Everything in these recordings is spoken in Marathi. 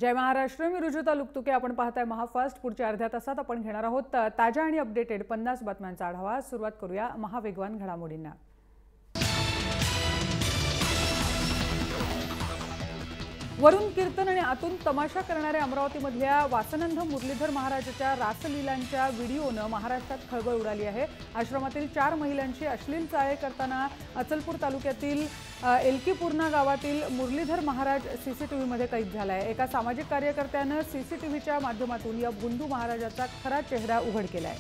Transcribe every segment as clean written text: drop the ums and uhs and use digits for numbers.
जय महाराष्ट्र. मी रुजुता लुकतुके. आपण पाहताय महाफास्ट. पुढच्या अर्ध्या तासात आपण घेणार आहोत ताज्या आणि अपडेटेड 50 बातम्यांचा आढावा. सुरुवात करूया महावेगवान घडामोडींना. वरून कीर्तन आणि आतून तमाशा करणाऱ्या अमरावतीमधल्या वासनंद मुरलीधर महाराजांच्या रासलीलांच्या व्हिडिओनं महाराष्ट्रात खळबळ उडाली आहे. आश्रमातील 4 महिलांची अश्लील चाळे करताना अचलपूर तालुक्यातील एलकीपूर्णा गावातील मुरलीधर महाराज सीसीटीव्हीमध्ये कैद झालाय. एका सामाजिक कार्यकर्त्यानं सीसीटीव्हीच्या माध्यमातून या भोंदू महाराजाचा खरा चेहरा उघड केलाय.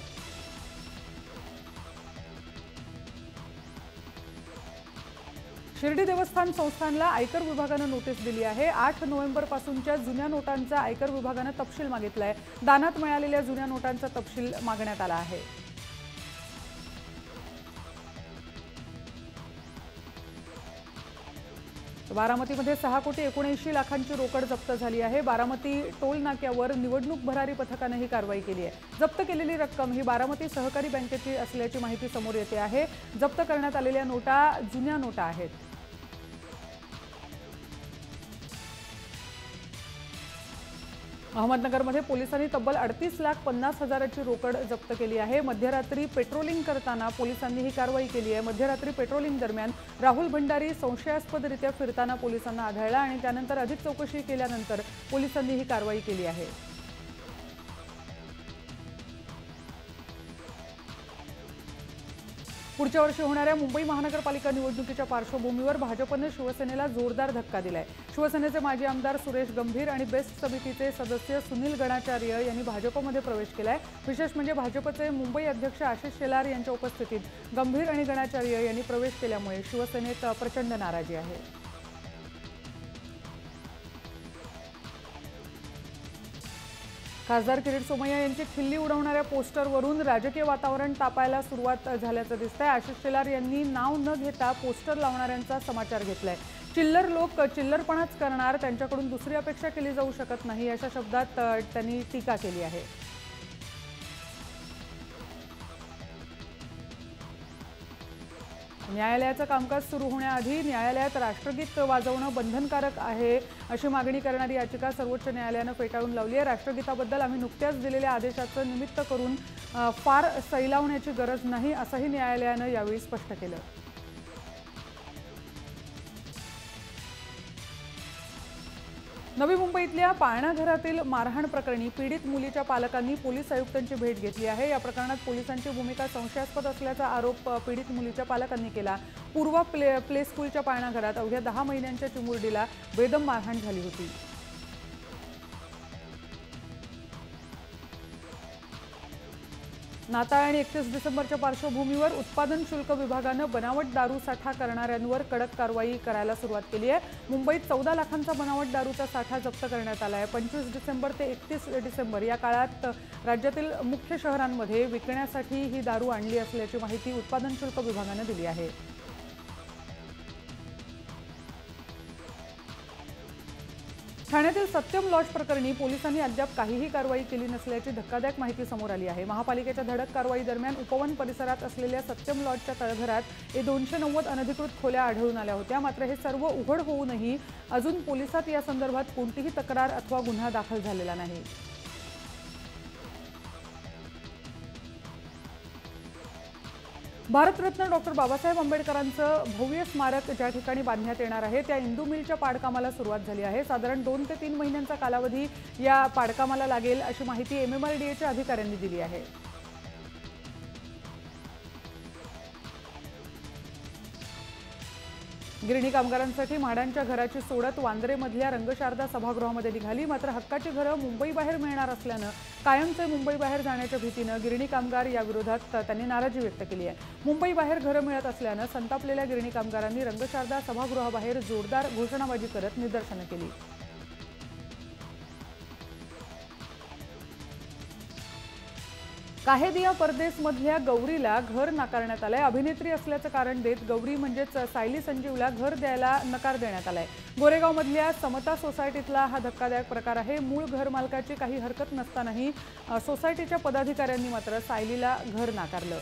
शिर्डी देवस्थान संस्थानला आयकर विभागानं नोटीस दिली आहे. 8 नोव्हेंबरपासूनच्या जुन्या नोटांचा आयकर विभागानं तपशील मागितलाय. दानात मिळालेल्या जुन्या नोटांचा तपशील मागण्यात आला आहे. बारामतीमध्ये 6,79,00,000ची रोकड जप्त झाली आहे. बारामती टोल नाक्यावर निवडणूक भरारी पथकानं ही कारवाई केली आहे. जप्त केलेली रक्कम ही बारामती सहकारी बँकेची असल्याची माहिती समोर येते आहे. जप्त करण्यात आलेल्या नोटा जुन्या नोटा आहेत. अहमदनगरमध्ये पोलिसांनी तब्बल 38,50,000ची रोकड जप्त केली आहे. मध्यरात्री पेट्रोलिंग करताना पोलिसांनी ही कारवाई केली आहे. मध्यरात्री पेट्रोलिंग दरम्यान राहुल भंडारी संशयास्पदरित्या फिरताना पोलिसांना आढळला आणि त्यानंतर अधिक चौकशी केल्यानंतर पोलिसांनी ही कारवाई केली आहे. पुढच्या वर्षी होणाऱ्या मुंबई महानगरपालिका निवडणुकीच्या पार्श्वभूमीवर भाजपने शिवसेनेला जोरदार धक्का दिलाय. शिवसेनेचे माजी आमदार सुरेश गंभीर आणि बेस्ट समितीचे सदस्य सुनील गणाचार्य यांनी भाजपमध्ये प्रवेश केलाय. विशेष म्हणजे भाजपचे मुंबई अध्यक्ष आशिष शेलार यांच्या उपस्थितीत गंभीर आणि गणाचार्य यांनी प्रवेश केल्यामुळे शिवसेनेत प्रचंड नाराजी आहे. खासदार किरीट सोमय्या यांची खिल्ली उडवणाऱ्या पोस्टरवरून राजकीय वातावरण तापायला सुरुवात झाल्याचं दिसतंय. आशिष शेलार यांनी नाव न घेता पोस्टर लावणाऱ्यांचा समाचार घेतलाय. चिल्लर लोक चिल्लरपणाच करणार, त्यांच्याकडून दुसरी अपेक्षा केली जाऊ शकत नाही अशा शब्दात त्यांनी टीका केली आहे. न्यायालयाचं कामकाज सुरू होण्याआधी न्यायालयात राष्ट्रगीत वाजवणं बंधनकारक आहे अशी मागणी करणारी याचिका सर्वोच्च न्यायालयानं फेटाळून लावली आहे. राष्ट्रगीताबद्दल आम्ही नुकत्याच दिलेल्या आदेशाचं निमित्त करून फार सैलावण्याची गरज नाही असंही न्यायालयानं यावेळी स्पष्ट केलं. नवी मुंबईतल्या पाळणा घरातील मारहाण प्रकरणी पीडित मुलीच्या पालकांनी पोलीस आयुक्तांची भेट घेतली आहे. या प्रकरणात पोलिसांची भूमिका संशयास्पद असल्याचा आरोप पीडित मुलीच्या पालकांनी केला. पूर्वा प्ले स्कूलच्या पाळणा घरात अवघ्या 10 महिन्यांच्या चिमुरडीला बेदम मारहाण झाली होती. नाताळ आणि 31 डिसेंबरच्या पार्श्वभूमीवर उत्पादन शुल्क विभागानं बनावट दारू साठा करणाऱ्यांवर कडक कारवाई करायला सुरुवात केली आहे. मुंबईत 14 लाखांचा बनावट दारूचा साठा जप्त करण्यात आला आहे. 25 डिसेंबर ते 31 डिसेंबर या काळात राज्यातील मुख्य शहरांमध्ये विकण्यासाठी ही दारू आणली असल्याची माहिती उत्पादन शुल्क विभागानं दिली आहे. ठाण्यातील सत्यम लॉज प्रकरणी पोलिसांनी अद्याप काहीही कारवाई केली नसल्याची धक्कादायक माहिती समोर आली आहे. महापालिकेच्या धडक कारवाई दरम्यान उपवन परिसरात असलेल्या सत्यम लॉजच्या तळघरात 290 अनधिकृत खोल्या आढळून आल्या होत्या. मात्र हे सर्व उघड होऊनही अजून पोलिसात या संदर्भात कोणतीही तक्रार अथवा गुन्हा दाखल झालेला नाही. भारतरत्न डॉक्टर बाबासाहेब आंबेडकरांचं भव्य स्मारक ज्या ठिकाणी बांधण्यात येणार आहे त्या इंदू मिलच्या पाडकामाला सुरुवात झाली आहे. साधारण 2 ते 3 महिन्यांचा कालावधी या पाडकामाला लागेल अशी माहिती MMRDAच्या अधिकाऱ्यांनी दिली आहे. गिरणी कामगारांसाठी म्हाडांच्या घराची सोडत वांद्रेमधल्या रंगशारदा सभागृहामध्ये निघाली. मात्र हक्काची घरं मुंबईबाहेर मिळणार असल्यानं कायमचे मुंबईबाहेर जाण्याच्या भीतीनं गिरणी कामगार याविरोधात त्यांनी नाराजी व्यक्त केली आहे. मुंबईबाहेर घरं मिळत असल्यानं संतापलेल्या गिरणी कामगारांनी रंगशारदा सभागृहाबाहेर जोरदार घोषणाबाजी करत निदर्शनं केली. काहेदिया परदेसमधल्या गौरीला घर नाकारण्यात आलंय. अभिनेत्री असल्याचं कारण देत गौरी म्हणजेच सायली संजीवला घर द्यायला नकार देण्यात आलाय. गोरेगावमधल्या समता सोसायटीतला हा धक्कादायक प्रकार आहे. मूळ घरमालकाची काही हरकत नसतानाही सोसायटीच्या पदाधिकाऱ्यांनी मात्र सायलीला घर नाकारलं.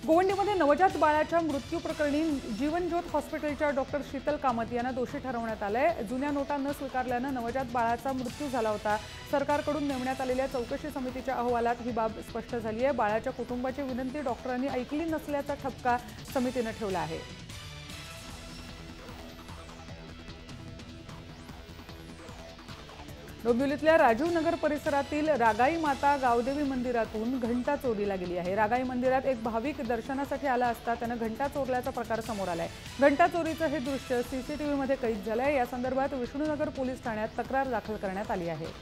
गोवंडीमध्ये नवजात बाळाच्या मृत्यू प्रकरणी जीवनज्योत हॉस्पिटलच्या डॉक्टर शीतल कामत यांना दोषी ठरवण्यात आलंय। जुन्या नोटा न स्वीकारल्यानं नवजात बाळाचा मृत्यू झाला होता। सरकारकडून नेमण्यात आलेल्या चौकशी समितीच्या अहवालात ही बाब स्पष्ट झाली आहे। बाळाच्या कुटुंबाची विनंती डॉक्टरांनी ऐकली नसल्याचा ठपका समितीने ठेवला आहे। डोंबिवलीतल्या राजीव नगर परिसरातील रागाई माता गावदेवी मंदिरातून घंटा चोरीला गेली आहे। रागाई मंदिरात एक भाविक दर्शनासाठी आला असता त्याने घंटा चोरल्याचा प्रकार समोर आलाय। घंटा चोरीचं हे दृश्य सीसीटीव्ही मध्ये कैद झालंय। या संदर्भात विष्णुनगर पोलीस ठाण्यात तक्रार दाखल करण्यात आली आहे।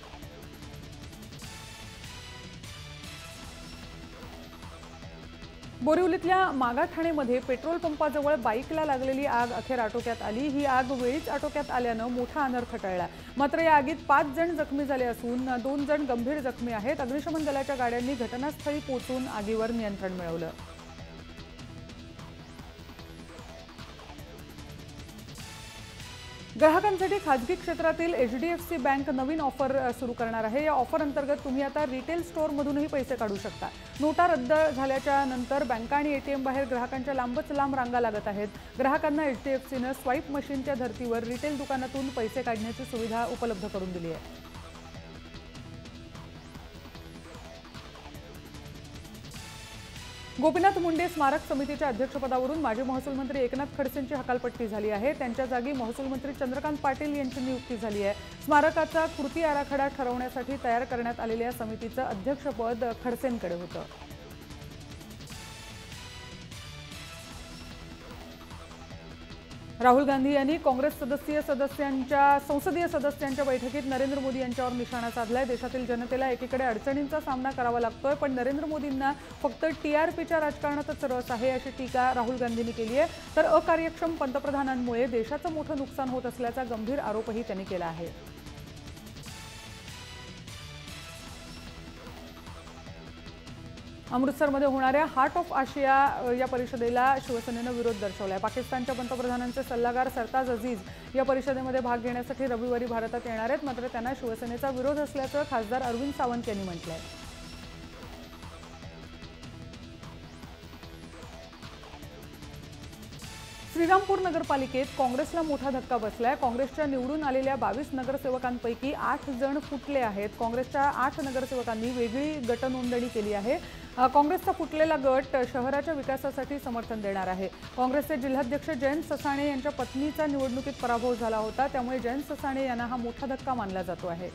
बोरिवलीतल्या मागाठाणेमध्ये पेट्रोल पंपाजवळ बाईकला लागलेली आग अखेर आटोक्यात आली। ही आग वेळीच आटोक्यात आल्यानं मोठा अनर्थ टळला। मात्र या आगीत 5 जण जखमी झाले असून 2 जण गंभीर जखमी आहेत। अग्निशमन दलाच्या गाड्यांनी घटनास्थळी पोहोचून आगीवर नियंत्रण मिळवलं। ग्राहकांसाठी खाजगी क्षेत्रातील HDFC बँक नवीन ऑफर सुरू करणार आहे। या ऑफर अंतर्गत तुम्ही आता रिटेल स्टोअरमधूनही पैसे काढू शकता। नोटा रद्द झाल्याच्या नंतर बँका आणि ATM बाहेर ग्राहकांच्या लांबच लांब रांगा लागत आहेत। ग्राहकांना HDFCने स्वाईप मशीनच्या धर्तीवर रिटेल दुकानातून पैसे काढण्याची सुविधा उपलब्ध करून दिली आहे। गोपीनाथ मुंडे स्मारक समितीच्या अध्यक्षपदावरून माजी महसूल मंत्री एकनाथ खडसेंची हकालपट्टी झाली आहे। त्यांच्या जागी महसूल मंत्री चंद्रकांत पाटील यांची नियुक्ती झाली आहे। स्मारकाचा कृती आराखडा ठरवण्यासाठी तयार करण्यात आलेल्या समितीचं अध्यक्षपद खडसेंकडे होतं। राहुल गांधी यांनी काँग्रेस संसदीय सदस्यांच्या बैठकीत नरेंद्र मोदी यांच्यावर निशाणा साधलाय। देशातील जनतेला एकीकडे अडचणींचा सामना करावा लागतोय, पण नरेंद्र मोदींना फक्त TRPच्या राजकारणातच रस आहे अशी टीका राहुल गांधींनी केली आहे। तर अकार्यक्षम पंतप्रधानांमुळे देशाचं मोठं नुकसान होत असल्याचा गंभीर आरोपही त्यांनी केला आहे। अमृतसरमध्ये होणाऱ्या हार्ट ऑफ आशिया या परिषदेला शिवसेनेनं विरोध दर्शवलाय। पाकिस्तानच्या पंतप्रधानांचे सल्लागार सरताज अजीज या परिषदेमध्ये भाग घेण्यासाठी रविवारी भारतात येणार आहेत। मात्र त्यांना शिवसेनेचा विरोध असल्याचं खासदार अरविंद सावंत यांनी म्हटलंय। श्रीरामपूर नगरपालिकेत काँग्रेसला मोठा धक्का बसलाय। काँग्रेसच्या निवडून आलेल्या 22 नगरसेवकांपैकी 8 जण फुटले आहेत। काँग्रेसच्या 8 नगरसेवकांनी वेगळी गट नोंदणी केली आहे। काँग्रेसचा फुटलेला गट शहराच्या विकासासाठी समर्थन देणार आहे। काँग्रेसचे जिल्हाध्यक्ष जयंत ससाणे यांच्या पत्नीचा निवडणुकीत पराभव झाला होता, त्यामुळे जयंत ससाणे यांना हा मोठा धक्का मानला जातो आहे।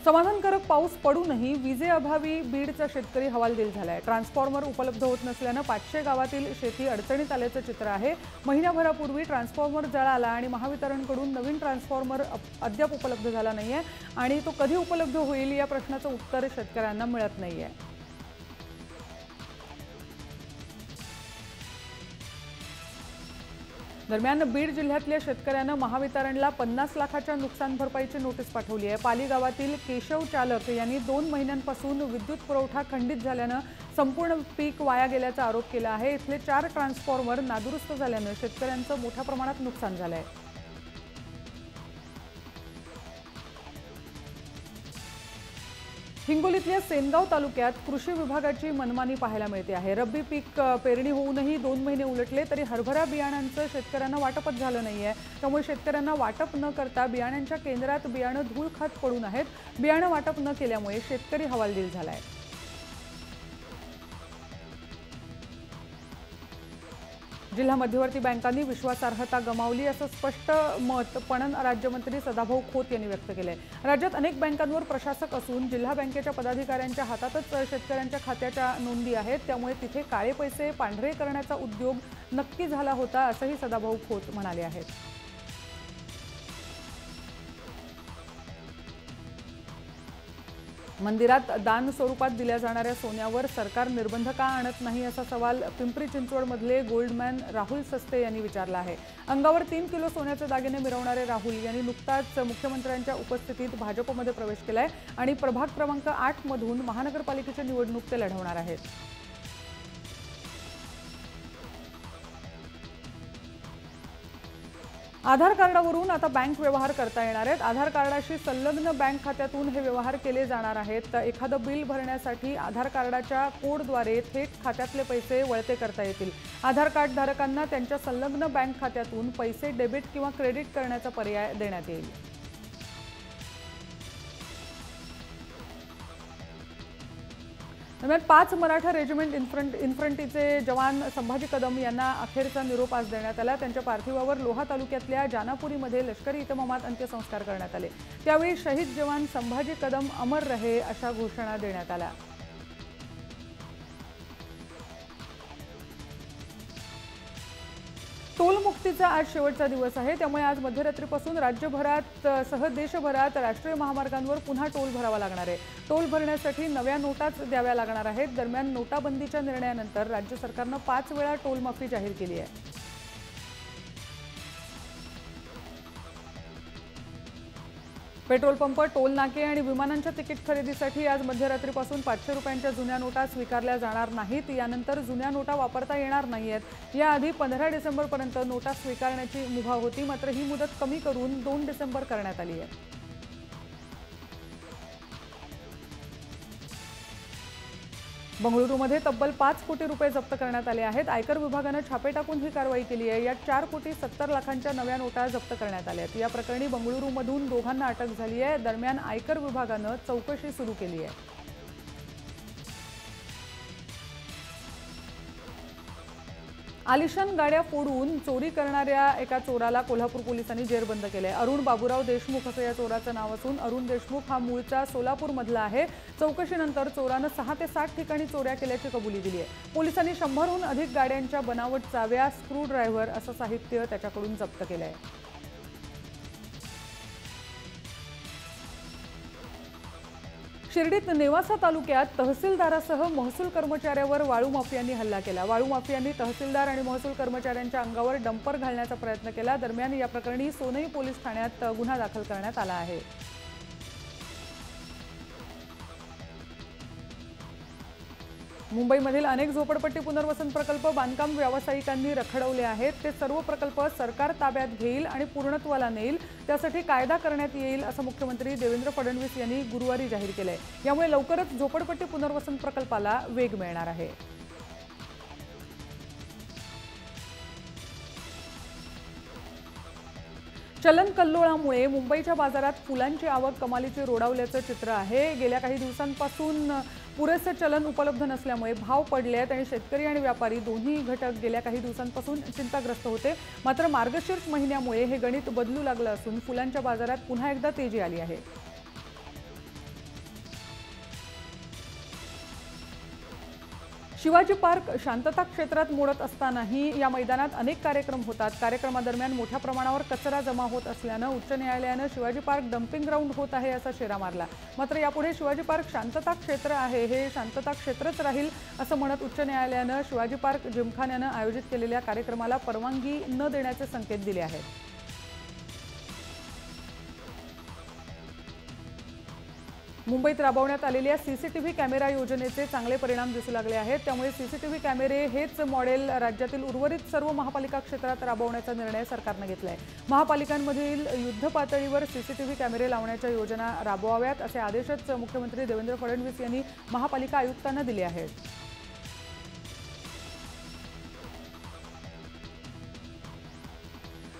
समाधानकारक पाऊस पडूनही विजेअभावी बीडचा शेतकरी हवालदिल झालाय। ट्रान्सफॉर्मर उपलब्ध होत नसल्यानं 500 गावातील शेती अडचणीत आल्याचं चित्र आहे। महिनाभरापूर्वी ट्रान्सफॉर्मर जळाला आणि महावितरणकडून नवीन ट्रान्सफॉर्मर अद्याप उपलब्ध झाला नाहीये आणि तो कधी उपलब्ध होईल या प्रश्नाचं उत्तर शेतकऱ्यांना मिळत नाहीये। दरम्यान बीड जिल्ह्यातल्या शेतकऱ्यांना महावितरणला 50 लाखाच्या नुकसान भरपाईची नोटीस पाठवली आहे। पाली गावातील केशव चालक यांनी 2 महिन्यांपासून विद्युत पुरवठा खंडित झाल्यानं संपूर्ण पीक वाया गेल्याचा आरोप केला आहे। इथले 4 ट्रान्सफॉर्मर नादुरुस्त झाल्यानं शेतकऱ्यांचं मोठ्या प्रमाणात नुकसान झालंय। हिंगोलीतल्या सेनगाव तालुक्यात कृषी विभागाची मनमानी पाहायला मिळते आहे। रब्बी पीक पेरणी होऊनही 2 महिने उलटले तरी हरभरा बियाणांचं शेतकऱ्यांना वाटपच झालं नाहीये। त्यामुळे शेतकऱ्यांना वाटप न करता बियाणांच्या केंद्रात बियाणं धूळ खात पडून आहेत। बियाणं वाटप न केल्यामुळे शेतकरी हवालदिल झालाय। जिल्हा मध्यवर्ती बँकांनी विश्वासार्हता गमावली असं स्पष्ट मत पणन राज्यमंत्री सदाभाऊ खोत यांनी व्यक्त केलंय। राज्यात अनेक बँकांवर प्रशासक असून जिल्हा बँकेच्या पदाधिकाऱ्यांच्या हातातच शेतकऱ्यांच्या खात्याच्या नोंदी आहेत, त्यामुळे तिथे काळे पैसे पांढरे करण्याचा उद्योग नक्की झाला होता असंही सदाभाऊ खोत म्हणाले आहेत। मंदिरात दान स्वरूपात दिल्या जाणाऱ्या सोन्यावर सरकार निर्बंध का आणत नाही असा सवाल पिंपरी चिंचवडमधले गोल्डमॅन राहुल सस्ते यांनी विचारला आहे। अंगावर 3 किलो सोन्याचे दागिने मिरवणारे राहुल यांनी नुकताच मुख्यमंत्र्यांच्या उपस्थितीत भाजपमध्ये प्रवेश केलाय आणि प्रभाग क्रमांक 8 मधून महानगरपालिकेची निवडणूक ते लढवणार आहेत। आधार कार्डावरून आता बँक व्यवहार करता येणार आहेत। आधार कार्डाशी संलग्न बँक खात्यातून हे व्यवहार केले जाणार आहेत। एखादं बिल भरण्यासाठी आधार कार्डाच्या कोडद्वारे थेट खात्यातले पैसे वळते करता येतील। आधार कार्ड धारकांना त्यांच्या संलग्न बँक खात्यातून पैसे डेबिट किंवा क्रेडिट करण्याचा पर्याय देण्यात येईल। दरम्यान 5 मराठा रेजिमेंट इन्फंट्रीचे जवान संभाजी कदम यांना अखेरचा निरोप आज देण्यात आला। त्यांच्या पार्थिवावर लोहा तालुक्यातल्या जानापुरीमध्ये लष्करी इतमामात अंत्यसंस्कार करण्यात आले। त्यावेळी शहीद जवान संभाजी कदम अमर रहे अशा घोषणा देण्यात आल्या। टोलमुक्तीचा आज शेवटचा दिवस आहे, त्यामुळे आज मध्यरात्रीपासून राज्यभरात सह देशभरात राष्ट्रीय महामार्गांवर पुन्हा टोल भरावा लागणार आहे। टोल भरण्यासाठी नव्या नोटाच द्याव्या लागणार आहेत। दरम्यान नोटाबंदीच्या निर्णयानंतर राज्य सरकारने 5 वेळा टोल माफी जाहीर केली आहे। पेट्रोल पंप, टोल नाके आणि विमानांच्या तिकीट खरेदीसाठी आज मध्यरात्रीपासून 500 रुपयांच्या जुन्या नोटा स्वीकारल्या जाणार नाहीत। यानंतर जुन्या नोटा वापरता येणार नाहीत। याआधी 15 डिसेंबरपर्यंत नोटा स्वीकारण्याची मुभा होती, मात्र ही मुदत कमी करून 2 डिसेंबर करण्यात आली आहे। बंगळुरूमध्ये तब्बल 5 कोटी रुपये जप्त करण्यात आले आहेत। आयकर विभागाने छापे टाकून ही कारवाई केली आहे। यात 4,70,00,000च्या नव्या नोटा जप्त करण्यात आल्या आहेत। या प्रकरणी बंगळुरूमधून दोघांना अटक झाली आहे। दरम्यान आयकर विभागाने चौकशी सुरू केली आहे। आलिशान गाड्या फोडून चोरी करणाऱ्या एका चोराला कोल्हापूर पोलिसांनी जेरबंद केले। अरुण बाबूराव देशमुख असं या चोराचं नाव असून अरुण देशमुख हा मूळचा सोलापूरमधला आहे। चौकशीनंतर चोरानं 6 ते 7 ठिकाणी चोऱ्या केल्याची कबुली दिली आहे। पोलिसांनी 100हून अधिक गाड्यांच्या बनावट चाव्या, स्क्रू ड्रायव्हर असं साहित्य त्याच्याकडून जप्त केलं आहे। शिर्डीत नेवासा तालुक्यात तहसीलदारासह महसूल कर्मचाऱ्यावर वाळू माफियांनी हल्ला केला। वाळू माफियांनी तहसीलदार आणि महसूल कर्मचाऱ्यांच्या अंगावर डंपर घालण्याचा प्रयत्न केला। दरम्यान या प्रकरणी सोनई पोलीस ठाण्यात गुन्हा दाखल करण्यात आला आहे। मुंबईमधील अनेक झोपडपट्टी पुनर्वसन प्रकल्प बांधकाम व्यावसायिकांनी रखडवले आहेत। ते सर्व प्रकल्प सरकार ताब्यात घेईल आणि पूर्णत्वाला नेईल, त्यासाठी कायदा करण्यात येईल असं मुख्यमंत्री देवेंद्र फडणवीस यांनी गुरुवारी जाहीर केलंय। यामुळे लवकरच झोपडपट्टी पुनर्वसन प्रकल्पाला वेग मिळणार आहे। चलन कल्लोळामुळे मुंबईच्या बाजारात फुलांची आवक कमालीची रोडावल्याचं चित्र आहे। गेल्या काही दिवसांपासून पुरेसे चलन उपलब्ध नसल्यामुळे भाव पडले आहेत आणि शेतकरी आणि व्यापारी दोन्ही घटक गेल्या काही दिवसांपासून चिंताग्रस्त होते। मात्र मार्गशीर्ष महिन्यामुळे हे गणित बदलू लागलं असून फुलांच्या बाजारात पुन्हा एकदा तेजी आली आहे। शिवाजी पार्क शांतता क्षेत्रात मोडत असतानाही या मैदानात अनेक कार्यक्रम होतात। कार्यक्रमादरम्यान मोठ्या प्रमाणावर कचरा जमा होत असल्याने उच्च न्यायालयाने शिवाजी पार्क डंपिंग ग्राउंड होत आहे असा शेरा मारला। मात्र यापुढे शिवाजी पार्क शांतता क्षेत्र आहे, हे शांतता क्षेत्रच राहील असं म्हणत उच्च न्यायालयाने शिवाजी पार्क जिमखान्याने आयोजित केलेल्या कार्यक्रमाला परवानगी न देण्याचे संकेत दिले आहेत। मुंबईत राबवण्यात आलेल्या सीसीटीव्ही कॅमेरा योजनेचे चांगले परिणाम दिसू लागले आहेत। त्यामुळे सीसीटीव्ही कॅमेरे हेच मॉडेल राज्यातील उर्वरित सर्व महापालिका क्षेत्रात राबवण्याचा निर्णय सरकारने घेतला आहे। महापालिकांमधील युद्ध पातळीवर सीसीटीव्ही कॅमेरे लावण्याच्या योजना राबवाव्यात असे आदेशच मुख्यमंत्री देवेंद्र फडणवीस यांनी महापालिका आयुक्तांना दिले आहेत।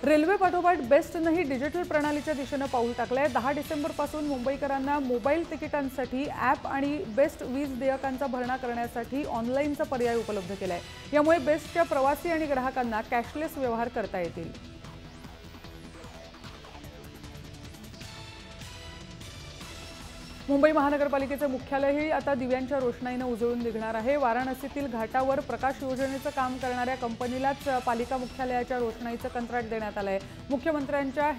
रेल्वे पाठोपाठ बेस्टनेही डिजिटल प्रणालीच्या दिशेने पाऊल टाकलंय। 10 डिसेंबरपासून मुंबईकरांना मोबाईल तिकिटांसाठी ॲप आणि बेस्ट वीज देयकांचा भरणा करण्यासाठी ऑनलाईनचा पर्याय उपलब्ध केलाय। यामुळे बेस्टच्या प्रवासी आणि ग्राहकांना कॅशलेस व्यवहार करता येतील। मुंबई महानगरपालिकेचे मुख्यालयही आता दिव्यांच्या रोषणाईने उजळून निघणार आहे। वाराणसीतील घाटावर प्रकाश योजनेचं काम करणाऱ्या कंपनीलाच पालिका मुख्यालयाच्या रोषणाईचं कंत्राट देण्यात आलं आहे। मुख्यमंत्र्यांच्या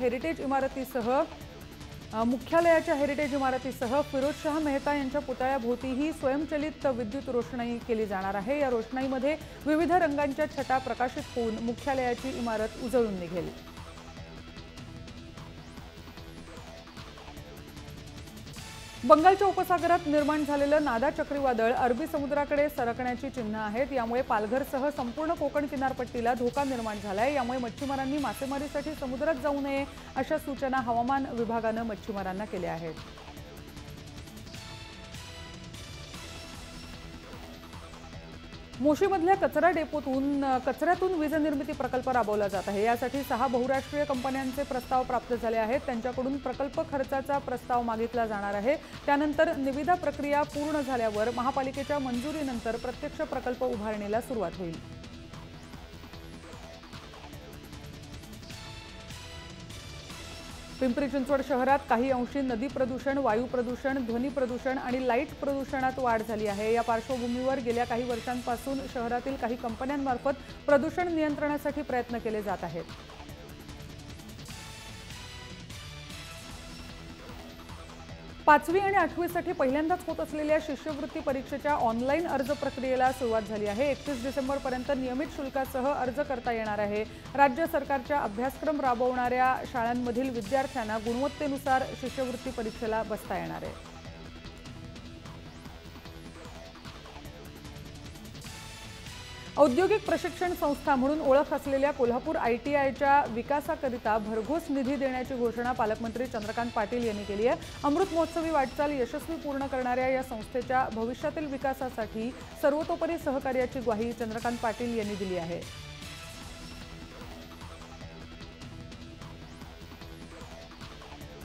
मुख्यालयाच्या हेरिटेज इमारतीसह फिरोजशाह मेहता यांच्या पुतळ्याभोवतीही स्वयंचलित विद्युत रोषणाई केली जाणार आहे। या रोषणाईमध्ये विविध रंगांच्या छटा प्रकाशित होऊन मुख्यालयाची इमारत उजळून निघेल। बंगालच्या उपसागरात निर्माण झालेलं नादा चक्रीवादळ अरबी समुद्राकडे सरकण्याची चिन्ह आहेत। यामुळे पालघरसह संपूर्ण कोकण किनारपट्टीला धोका निर्माण झालाय। यामुळे मच्छीमारांनी मासेमारीसाठी समुद्रात जाऊ नये अशा सूचना हवामान विभागानं मच्छीमारांना केल्या आहेत। मोशीमधल्या कचरा डेपोतून कचऱ्यातून वीज निर्मिती प्रकल्प राबवला जात आहे। यासाठी 6 बहुराष्ट्रीय कंपन्यांचे प्रस्ताव प्राप्त झाले आहेत। त्यांच्याकडून प्रकल्प खर्चाचा प्रस्ताव मागितला जाणार आहे। त्यानंतर निविदा प्रक्रिया पूर्ण झाल्यावर महापालिकेच्या मंजुरीनंतर प्रत्यक्ष प्रकल्प उभारणीला सुरुवात होईल। पिंपरी चिंचवड शहरात काही अंशी नदी प्रदूषण, वायू प्रदूषण, ध्वनी प्रदूषण आणि लाईट प्रदूषणात वाढ झाली आहे। या पार्श्वभूमीवर गेल्या काही वर्षांपासून शहरातील काही कंपन्यांमार्फत प्रदूषण नियंत्रणासाठी प्रयत्न केले जात आहेत। 5वी आणि 8वीसाठी पहिल्यांदाच होत असलेल्या शिष्यवृत्ती परीक्षेच्या ऑनलाईन अर्ज प्रक्रियेला सुरुवात झाली आहे। 31 डिसेंबरपर्यंत नियमित शुल्कासह अर्ज करता येणार आहे। राज्य सरकारच्या अभ्यासक्रम राबवणाऱ्या शाळांमधील विद्यार्थ्यांना गुणवत्तेनुसार शिष्यवृत्ती परीक्षेला बसता येणार आहे। औद्योगिक प्रशिक्षण संस्था म्हणून ओळख असलेल्या कोल्हापूर ITIच्या विकासाकरिता भरघोस निधी देण्याची घोषणा पालकमंत्री चंद्रकांत पाटील यांनी केली आहे। अमृत महोत्सवी वाटचाल यशस्वी पूर्ण करणाऱ्या या संस्थेच्या भविष्यातील विकासासाठी सर्वतोपरी सहकार्याची ग्वाही चंद्रकांत पाटील यांनी दिली आहे।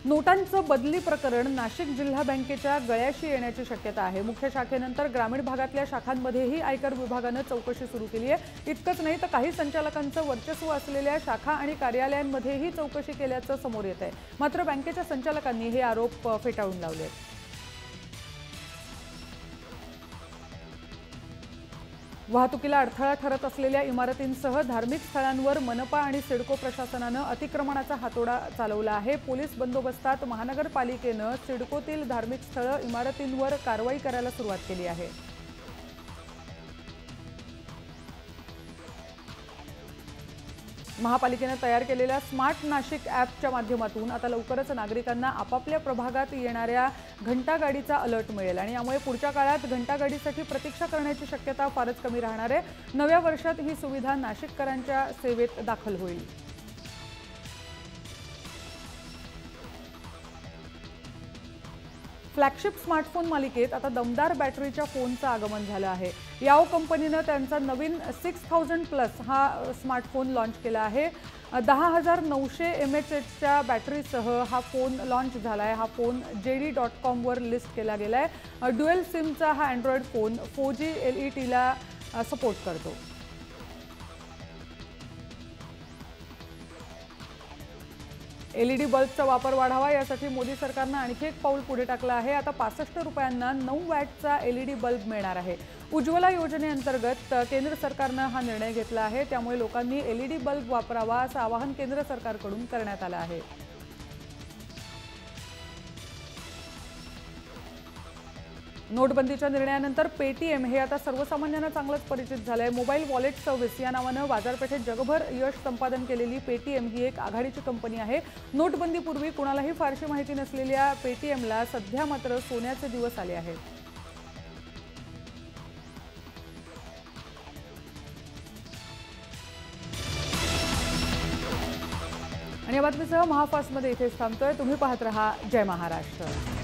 नोटांचं बदली प्रकरण नाशिक जिल्हा बँकेच्या गळ्याशी येण्याची शक्यता आहे। मुख्य शाखेनंतर ग्रामीण भागातल्या शाखांमध्येही आयकर विभागानं चौकशी सुरू केली आहे। इतकंच नाही तर काही संचालकांचं वर्चस्व असलेल्या शाखा आणि कार्यालयांमध्येही चौकशी केल्याचं समोर येत आहे। मात्र बँकेच्या संचालकांनी हे आरोप फेटाळून लावले आहेत। वाहतुकीला अडथळा ठरत असलेल्या इमारतींसह धार्मिक स्थळांवर मनपा आणि सिडको प्रशासनानं अतिक्रमणाचा हातोडा चालवला आहे। पोलीस बंदोबस्तात महानगरपालिकेनं सिडकोतील धार्मिक स्थळं इमारतींवर कारवाई करायला सुरुवात केली आहे। महापालिकेने तयार केलेल्या स्मार्ट नाशिक ॲपच्या माध्यमातून आता लवकरच नागरिकांना आपापल्या प्रभागात येणाऱ्या घंटागाडीचा अलर्ट मिळेल आणि यामुळे पुढच्या काळात घंटागाडीसाठी प्रतीक्षा करण्याची शक्यता फारच कमी राहणार आहे। नव्या वर्षात ही सुविधा नाशिककरांच्या सेवेत दाखल होईल। फ्लॅगशिप स्मार्टफोन मालिकेत आता दमदार बॅटरीच्या फोनचं आगमन झालं आहे। याओ कंपनीनं त्यांचा नवीन 6000+ हा स्मार्टफोन लॉन्च केला आहे। 10,900 mAhच्या बॅटरीसह हा फोन लॉन्च झाला आहे। हा फोन JD.com वर लिस्ट केला गेला आहे। ड्युअल सिमचा हा अँड्रॉइड फोन 4G LEDला सपोर्ट करतो। LED बल्बचा वापर वाढावा यासाठी मोदी सरकारनं आणखी एक पाऊल पुढे टाकलं आहे। आता 65 रुपयांना 9 वॅटचा LED बल्ब मिळणार आहे। उज्ज्वला योजनेअंतर्गत केंद्र सरकारनं हा निर्णय घेतला आहे। त्यामुळे लोकांनी LED बल्ब वापरावा असं आवाहन केंद्र सरकारकडून करण्यात आलं आहे। नोटबंदीच्या निर्णयानंतर पेटीएम हे आता सर्वसामान्यांना चांगलंच परिचित झालंय। मोबाईल वॉलेट सर्व्हिस या नावानं बाजारपेठेत जगभर यश संपादन केलेली पेटीएम ही एक आघाडीची कंपनी आहे। नोटबंदीपूर्वी कुणालाही फारशी माहिती नसलेल्या पेटीएमला सध्या मात्र सोन्याचे दिवस आले आहेत। आणि या बातमीसह महाफास्टमध्ये इथेच थांबतोय। तुम्ही पाहत रहा जय महाराष्ट्र।